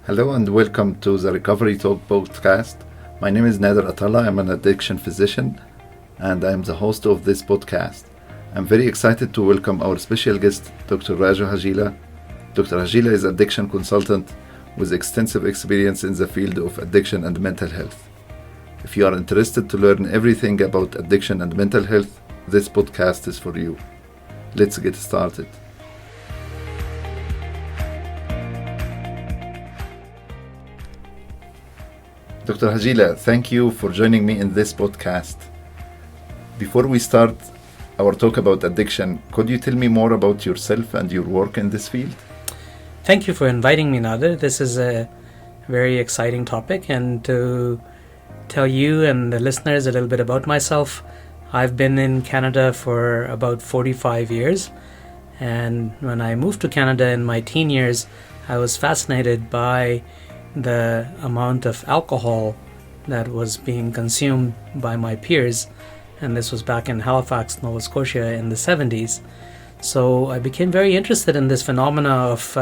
Hello and welcome to the Recovery Talk podcast. My name is Nader Attalla. I'm an addiction physician and I'm the host of this podcast. I'm very excited to welcome our special guest, Dr. Raju Hajela. Dr. Hajela is addiction consultant with extensive experience in the field of addiction and mental health. If you are interested to learn everything about addiction and mental health, this podcast is for you. Let's get started. Dr. Hajela, thank you for joining me in this podcast. Before we start our talk about addiction, could you tell me more about yourself and your work in this field? Thank you for inviting me, Nader. This is a very exciting topic, and to tell you and the listeners a little bit about myself, I've been in Canada for about 45 years, and when I moved to Canada in my teen years, I was fascinated by the amount of alcohol that was being consumed by my peers, and this was back in Halifax, Nova Scotia in the 70s. So I became very interested in this phenomena of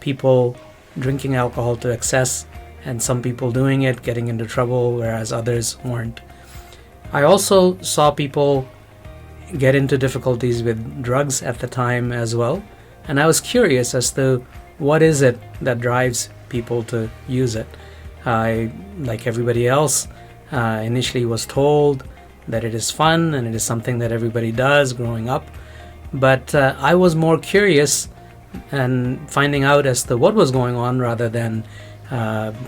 people drinking alcohol to excess, and some people doing it, getting into trouble, whereas others weren't. I also saw people get into difficulties with drugs at the time as well, and I was curious as to what is it that drives people to use it. I, like everybody else, initially was told that it is fun and it is something that everybody does growing up, but I was more curious and finding out as to what was going on rather than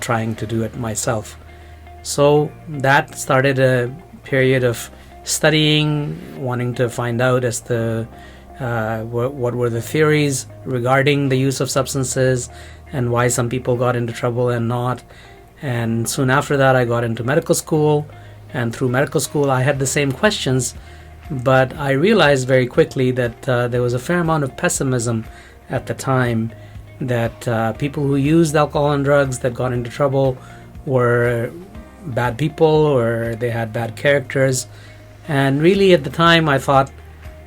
trying to do it myself. So that started a period of studying, wanting to find out as to what were the theories regarding the use of substances and why some people got into trouble and not. And soon after that, I got into medical school, and through medical school I had the same questions, but I realized very quickly that there was a fair amount of pessimism at the time, that people who used alcohol and drugs that got into trouble were bad people or they had bad characters. And really at the time I thought,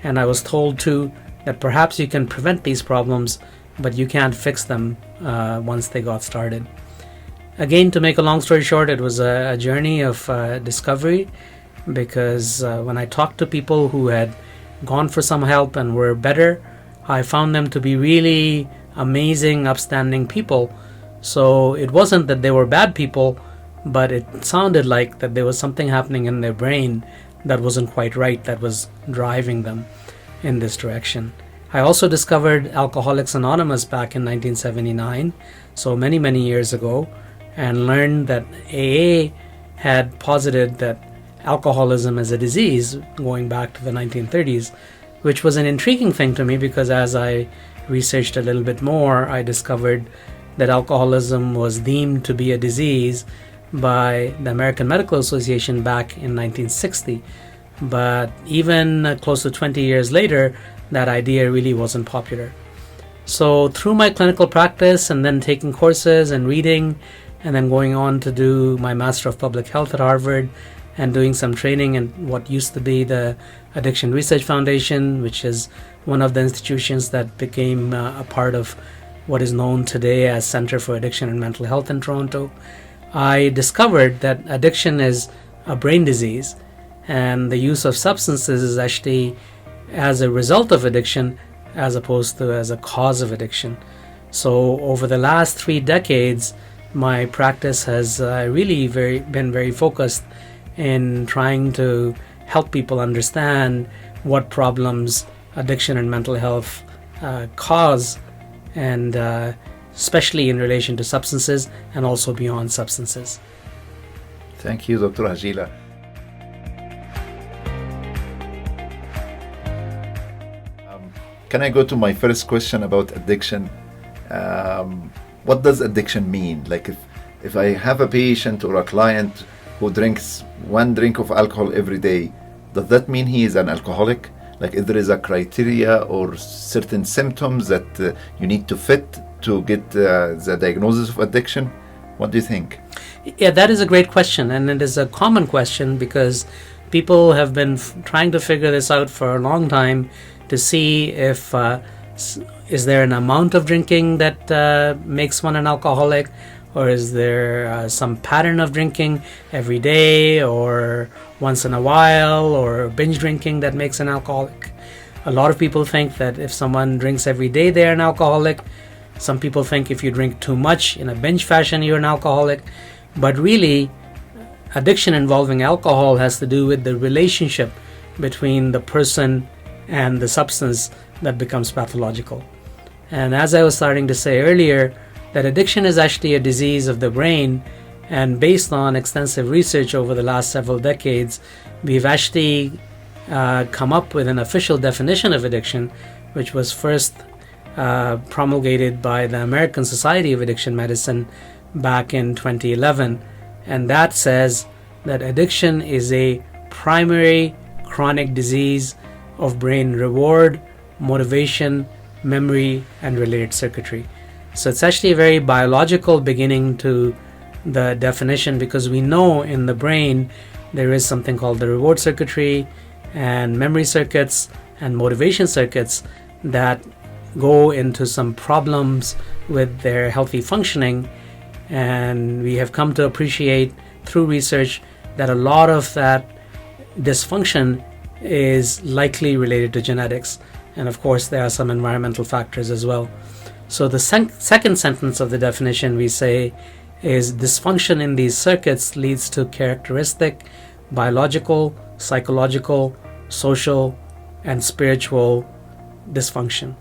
and I was told too, that perhaps you can prevent these problems, but you can't fix them once they got started. Again, to make a long story short, it was a journey of discovery, because when I talked to people who had gone for some help and were better, I found them to be really amazing, upstanding people. So it wasn't that they were bad people, but it sounded like that there was something happening in their brain that wasn't quite right, that was driving them in this direction. I also discovered Alcoholics Anonymous back in 1979, so many years ago, and learned that AA had posited that alcoholism is a disease going back to the 1930s, which was an intriguing thing to me, because as I researched a little bit more, I discovered that alcoholism was deemed to be a disease by the American Medical Association back in 1960. But even close to 20 years later, that idea really wasn't popular. So through my clinical practice and then taking courses and reading, and then going on to do my Master of Public Health at Harvard and doing some training in what used to be the Addiction Research Foundation, which is one of the institutions that became a part of what is known today as Center for Addiction and Mental Health in Toronto, I discovered that addiction is a brain disease, and the use of substances is actually as a result of addiction as opposed to as a cause of addiction. So over the last 3 decades, my practice has really been very focused in trying to help people understand what problems addiction and mental health cause, and especially in relation to substances and also beyond substances. Thank you, Dr. Hajela. Can I go to my first question about addiction? What does addiction mean? Like if I have a patient or a client who drinks 1 drink of alcohol every day, does that mean he is an alcoholic? Like if there is a criteria or certain symptoms that you need to fit to get the diagnosis of addiction? What do you think? Yeah, that is a great question, and it is a common question because people have been trying to figure this out for a long time to see if is there an amount of drinking that makes one an alcoholic, or is there some pattern of drinking every day or once in a while, or binge drinking that makes an alcoholic? A lot of people think that if someone drinks every day, they're an alcoholic. Some people think if you drink too much in a binge fashion, you're an alcoholic. But really, addiction involving alcohol has to do with the relationship between the person and the substance that becomes pathological. And as I was starting to say earlier, that addiction is actually a disease of the brain, and based on extensive research over the last several decades, we've actually come up with an official definition of addiction, which was first promulgated by the American Society of Addiction Medicine back in 2011. And that says that addiction is a primary chronic disease of brain reward, motivation, memory, and related circuitry. So it's actually a very biological beginning to the definition, because we know in the brain there is something called the reward circuitry and memory circuits and motivation circuits that go into some problems with their healthy functioning. And we have come to appreciate through research that a lot of that dysfunction is likely related to genetics. And of course, there are some environmental factors as well. So the second sentence of the definition we say is dysfunction in these circuits leads to characteristic biological, psychological, social, and spiritual dysfunction.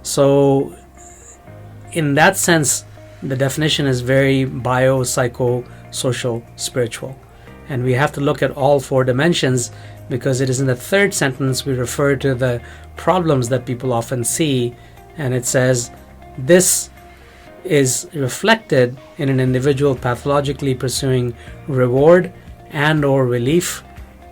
So in that sense, the definition is very bio, psycho, social, spiritual. And we have to look at all four dimensions, because it is in the third sentence we refer to the problems that people often see, and it says this is reflected in an individual pathologically pursuing reward and or relief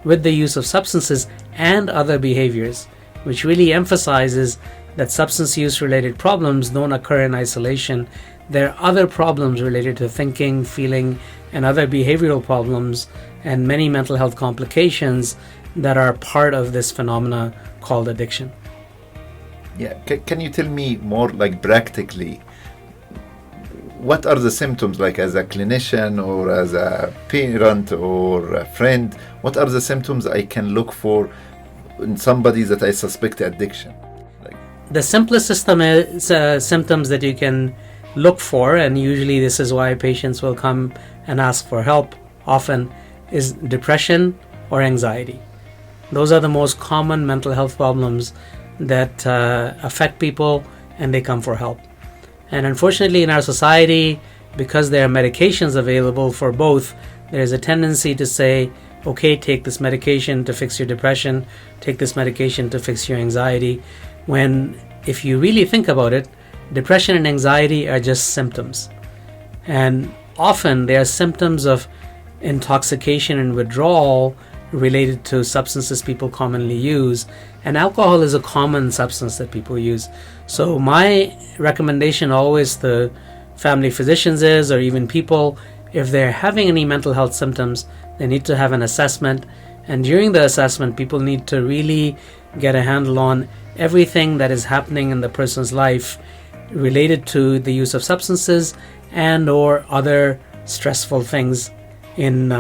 with the use of substances and other behaviors, which really emphasizes that substance use related problems don't occur in isolation. There are other problems related to thinking, feeling, and other behavioral problems, and many mental health complications that are part of this phenomena called addiction. Yeah, can you tell me more, like, practically, what are the symptoms, like as a clinician or as a parent or a friend, what are the symptoms I can look for in somebody that I suspect addiction? The simplest symptoms that you can look for, and usually this is why patients will come and ask for help often, is depression or anxiety. Those are the most common mental health problems that affect people, and they come for help. And unfortunately in our society, because there are medications available for both, there's a tendency to say, okay, take this medication to fix your depression, take this medication to fix your anxiety, when if you really think about it, depression and anxiety are just symptoms. And often they are symptoms of intoxication and withdrawal related to substances people commonly use, and alcohol is a common substance that people use. So my recommendation always to family physicians is, or even people, if they're having any mental health symptoms, they need to have an assessment, and during the assessment people need to really get a handle on everything that is happening in the person's life related to the use of substances and or other stressful things in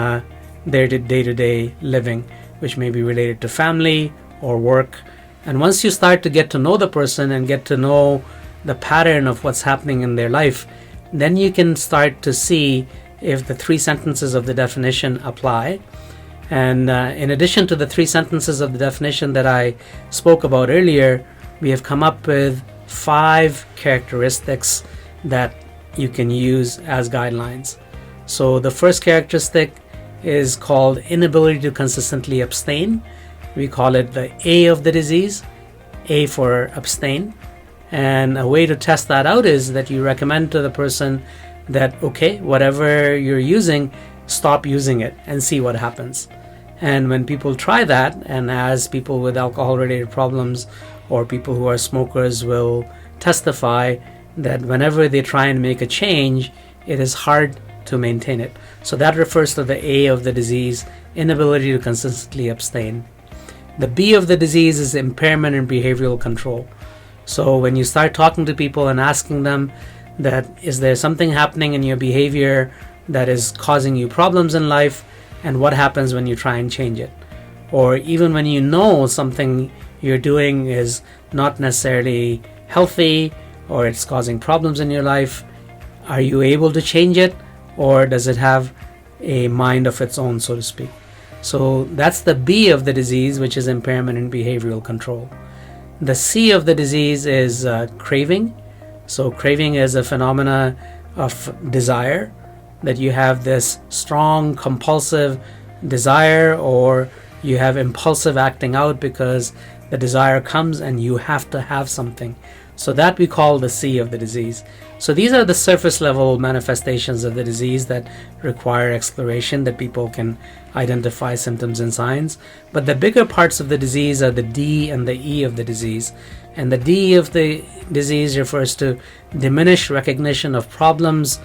their day-to-day living, which may be related to family or work. And once you start to get to know the person and get to know the pattern of what's happening in their life, then you can start to see if the three sentences of the definition apply. And in addition to the three sentences of the definition that I spoke about earlier, we have come up with 5 characteristics that you can use as guidelines. So the first characteristic is called inability to consistently abstain. We call it the A of the disease, A for abstain. And a way to test that out is that you recommend to the person that, okay, whatever you're using, stop using it and see what happens. And when people try that, and as people with alcohol-related problems or people who are smokers will testify, that whenever they try and make a change, it is hard to maintain it. So that refers to the A of the disease, inability to consistently abstain. The B of the disease is impairment in behavioral control. So when you start talking to people and asking them that is there something happening in your behavior that is causing you problems in life, and what happens when you try and change it. Or even when you know something you're doing is not necessarily healthy or it's causing problems in your life, are you able to change it, or does it have a mind of its own, so to speak? So that's the B of the disease, which is impairment in behavioral control. The C of the disease is craving. So craving is a phenomena of desire, that you have this strong compulsive desire, or you have impulsive acting out because the desire comes and you have to have something. So that we call the C of the disease. So these are the surface level manifestations of the disease that require exploration, that people can identify symptoms and signs. But the bigger parts of the disease are the D and the E of the disease. And the D of the disease refers to diminished recognition of problems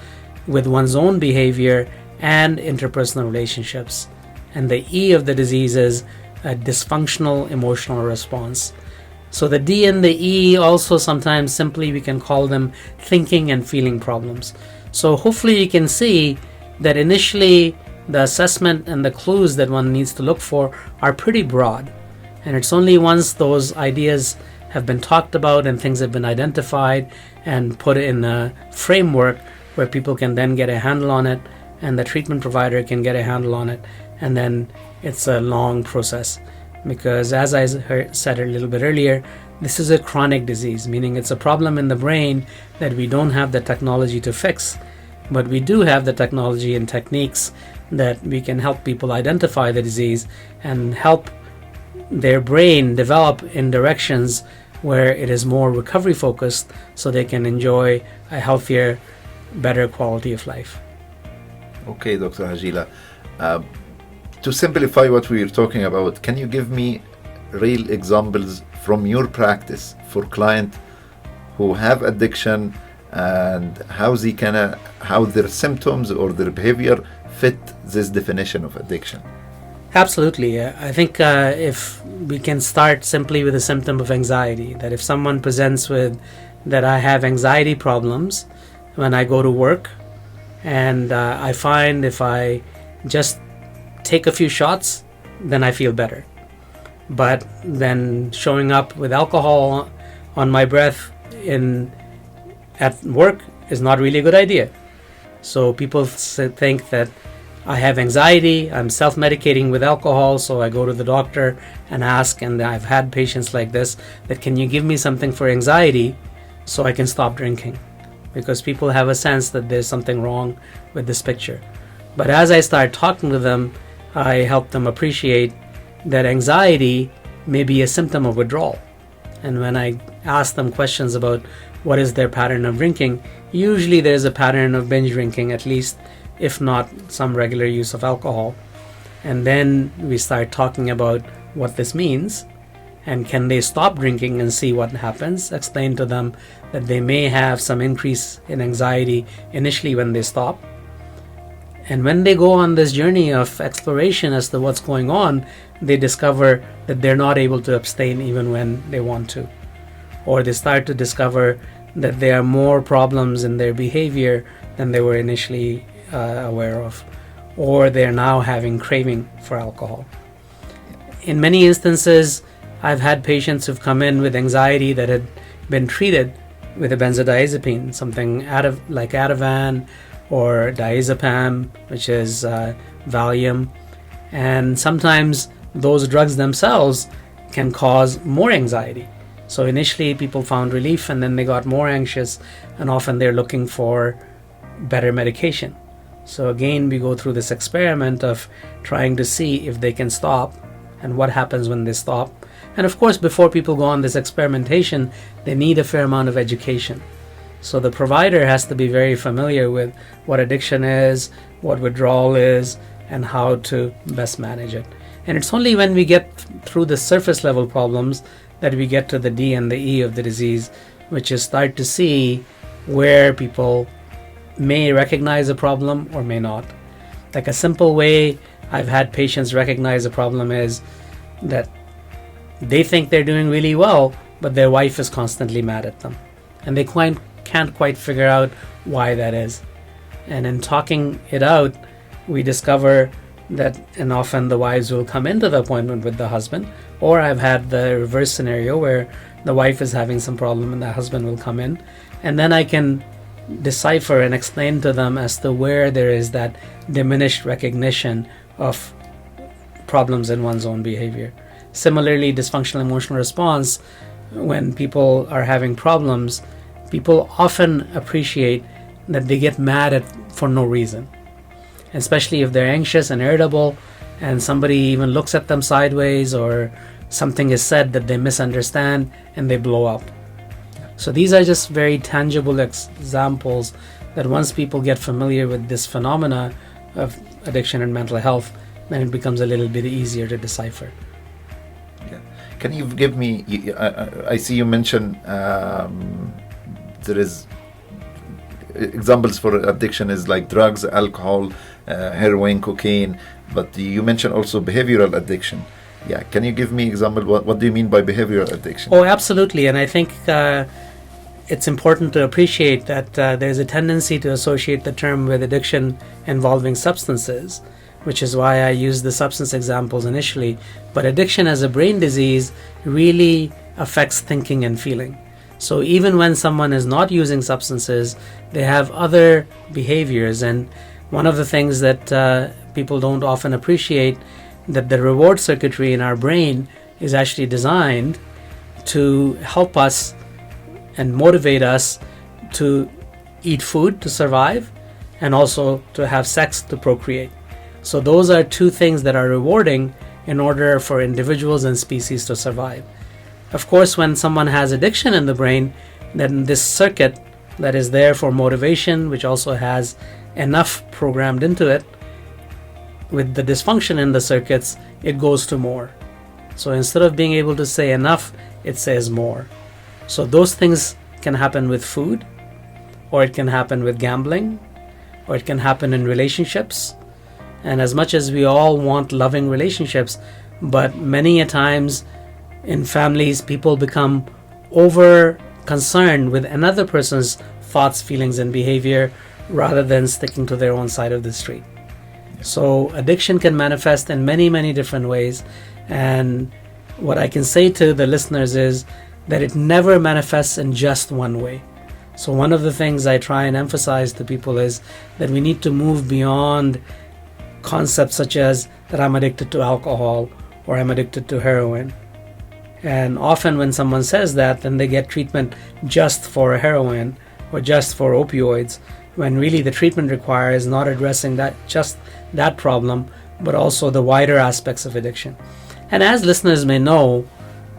with one's own behavior and interpersonal relationships. And the E of the disease is a dysfunctional emotional response. So the D and the E also sometimes simply we can call them thinking and feeling problems. So hopefully you can see that initially the assessment and the clues that one needs to look for are pretty broad. And it's only once those ideas have been talked about and things have been identified and put in a framework where people can then get a handle on it, and the treatment provider can get a handle on it, and then it's a long process. Because as I said a little bit earlier, this is a chronic disease, meaning it's a problem in the brain that we don't have the technology to fix, but we do have the technology and techniques that we can help people identify the disease and help their brain develop in directions where it is more recovery focused, so they can enjoy a healthier, better quality of life. Okay, Dr. Hajela. To simplify what we are talking about, can you give me real examples from your practice for clients who have addiction, and how their symptoms or their behavior fit this definition of addiction? Absolutely. I think if we can start simply with a symptom of anxiety, that if someone presents with that I have anxiety problems when I go to work, and I find if I just take a few shots, then I feel better. But then showing up with alcohol on my breath at work is not really a good idea. So people think that I have anxiety, I'm self-medicating with alcohol, so I go to the doctor and ask, and I've had patients like this, that can you give me something for anxiety so I can stop drinking? Because people have a sense that there's something wrong with this picture. But as I start talking to them, I help them appreciate that anxiety may be a symptom of withdrawal. And when I ask them questions about what is their pattern of drinking, usually there's a pattern of binge drinking, at least, if not some regular use of alcohol. And then we start talking about what this means, and can they stop drinking and see what happens. Explain to them that they may have some increase in anxiety initially when they stop. And when they go on this journey of exploration as to what's going on, they discover that they're not able to abstain even when they want to. Or they start to discover that there are more problems in their behavior than they were initially aware of. Or they're now having craving for alcohol. In many instances, I've had patients who've come in with anxiety that had been treated with a benzodiazepine, something like Ativan, or diazepam, which is Valium. And sometimes those drugs themselves can cause more anxiety. So initially people found relief, and then they got more anxious, and often they're looking for better medication. So again, we go through this experiment of trying to see if they can stop and what happens when they stop. And of course, before people go on this experimentation, they need a fair amount of education. So the provider has to be very familiar with what addiction is, what withdrawal is, and how to best manage it. And it's only when we get through the surface level problems that we get to the D and the E of the disease, which is start to see where people may recognize a problem or may not. Like a simple way I've had patients recognize a problem is that they think they're doing really well, but their wife is constantly mad at them. And they can't quite figure out why that is. And in talking it out, we discover that, and often the wives will come into the appointment with the husband, or I've had the reverse scenario where the wife is having some problem and the husband will come in, and then I can decipher and explain to them as to where there is that diminished recognition of problems in one's own behavior. Similarly, dysfunctional emotional response, when people are having problems, people often appreciate that they get mad for no reason, especially if they're anxious and irritable and somebody even looks at them sideways or something is said that they misunderstand and they blow up. So these are just very tangible examples that once people get familiar with this phenomena of addiction and mental health, then it becomes a little bit easier to decipher. Yeah. Can you give me, I see you mentioned there is examples for addiction is like drugs, alcohol, heroin, cocaine, but you mentioned also behavioral addiction. Yeah, can you give me example? What do you mean by behavioral addiction? Oh, absolutely. And I think it's important to appreciate that there's a tendency to associate the term with addiction involving substances, which is why I used the substance examples initially. But addiction as a brain disease really affects thinking and feeling. So even when someone is not using substances, they have other behaviors. And one of the things that people don't often appreciate, that the reward circuitry in our brain is actually designed to help us and motivate us to eat food to survive and also to have sex to procreate. So those are two things that are rewarding in order for individuals and species to survive. Of course, when someone has addiction in the brain, then this circuit that is there for motivation, which also has enough programmed into it, with the dysfunction in the circuits, it goes to more. So instead of being able to say enough, it says more. So those things can happen with food, or it can happen with gambling, or it can happen in relationships. And as much as we all want loving relationships, but many a times in families, people become over concerned with another person's thoughts, feelings, and behavior rather than sticking to their own side of the street. So addiction can manifest in many, many different ways. And what I can say to the listeners is that it never manifests in just one way. So one of the things I try and emphasize to people is that we need to move beyond concepts such as that I'm addicted to alcohol or I'm addicted to heroin. And often when someone says that, then they get treatment just for heroin or just for opioids, when really the treatment requires not addressing that problem, but also the wider aspects of addiction. And as listeners may know,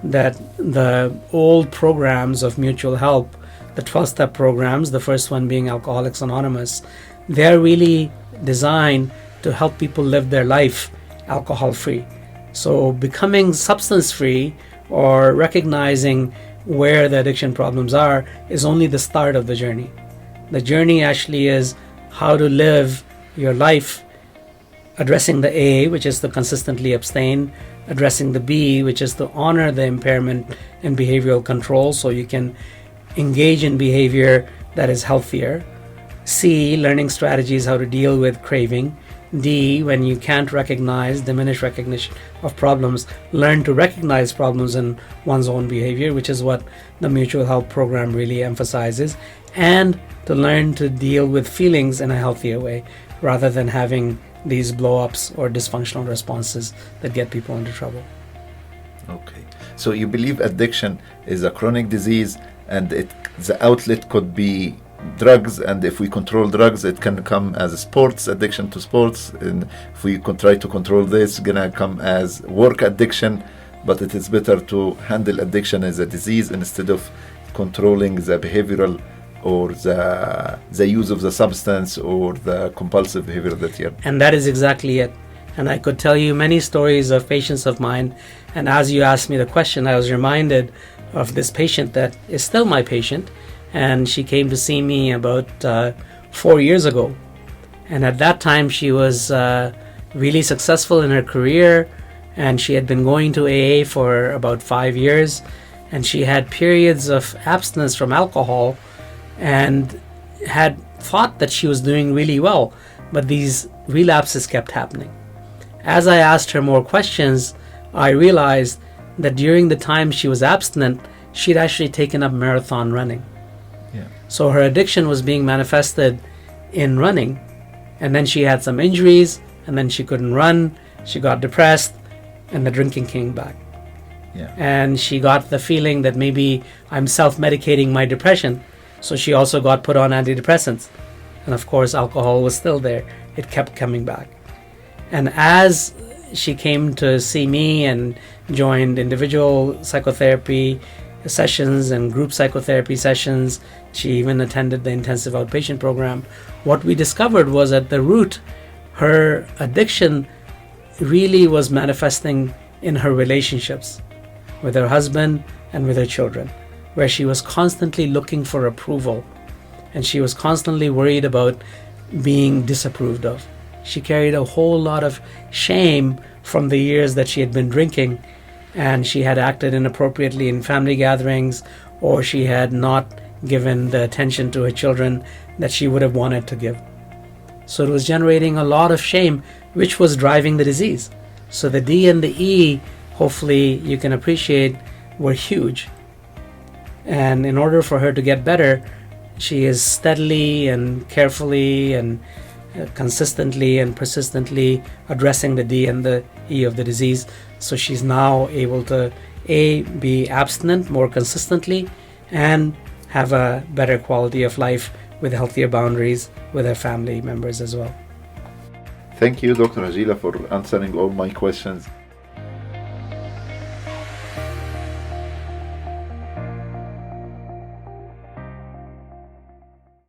that the old programs of mutual help, the 12-step programs, the first one being Alcoholics Anonymous, they're really designed to help people live their life alcohol-free. So becoming substance-free or recognizing where the addiction problems are is only the start of the journey. The journey actually is how to live your life addressing the A, which is to consistently abstain, addressing the B, which is to honor the impairment in behavioral control so you can engage in behavior that is healthier. C, learning strategies how to deal with craving. D, when you can't diminish recognition of problems, learn to recognize problems in one's own behavior, which is what the mutual help program really emphasizes, and to learn to deal with feelings in a healthier way rather than having these blow-ups or dysfunctional responses that get people into trouble. Okay. So you believe addiction is a chronic disease and the outlet could be drugs, and if we control drugs, it can come as a sports addiction to sports, and if we try to control this, it's gonna come as work addiction, but it is better to handle addiction as a disease instead of controlling the behavioral or the use of the substance or the compulsive behavior that you have. And that is exactly it. And I could tell you many stories of patients of mine, and as you asked me the question, I was reminded of this patient that is still my patient, and she came to see me about 4 years ago. And at that time, she was really successful in her career, and she had been going to AA for about 5 years, and she had periods of abstinence from alcohol and had thought that she was doing really well, but these relapses kept happening. As I asked her more questions, I realized that during the time she was abstinent, she'd actually taken up marathon running. Yeah. So her addiction was being manifested in running, and then she had some injuries, and then she couldn't run, she got depressed, and the drinking came back. Yeah. And she got the feeling that maybe I'm self-medicating my depression, so she also got put on antidepressants. And of course, alcohol was still there. It kept coming back. And as she came to see me and joined individual psychotherapy sessions and group psychotherapy sessions, she even attended the intensive outpatient program, what we discovered was at the root, her addiction really was manifesting in her relationships with her husband and with her children, where she was constantly looking for approval, and she was constantly worried about being disapproved of. She carried a whole lot of shame from the years that she had been drinking, and she had acted inappropriately in family gatherings, or she had not given the attention to her children that she would have wanted to give. So it was generating a lot of shame, which was driving the disease. So the D and the E, hopefully you can appreciate, were huge. And in order for her to get better, she is steadily and carefully and consistently and persistently addressing the D and the E of the disease. So she's now able to be abstinent more consistently and have a better quality of life with healthier boundaries with her family members as well. Thank you, Dr. Hajela, for answering all my questions.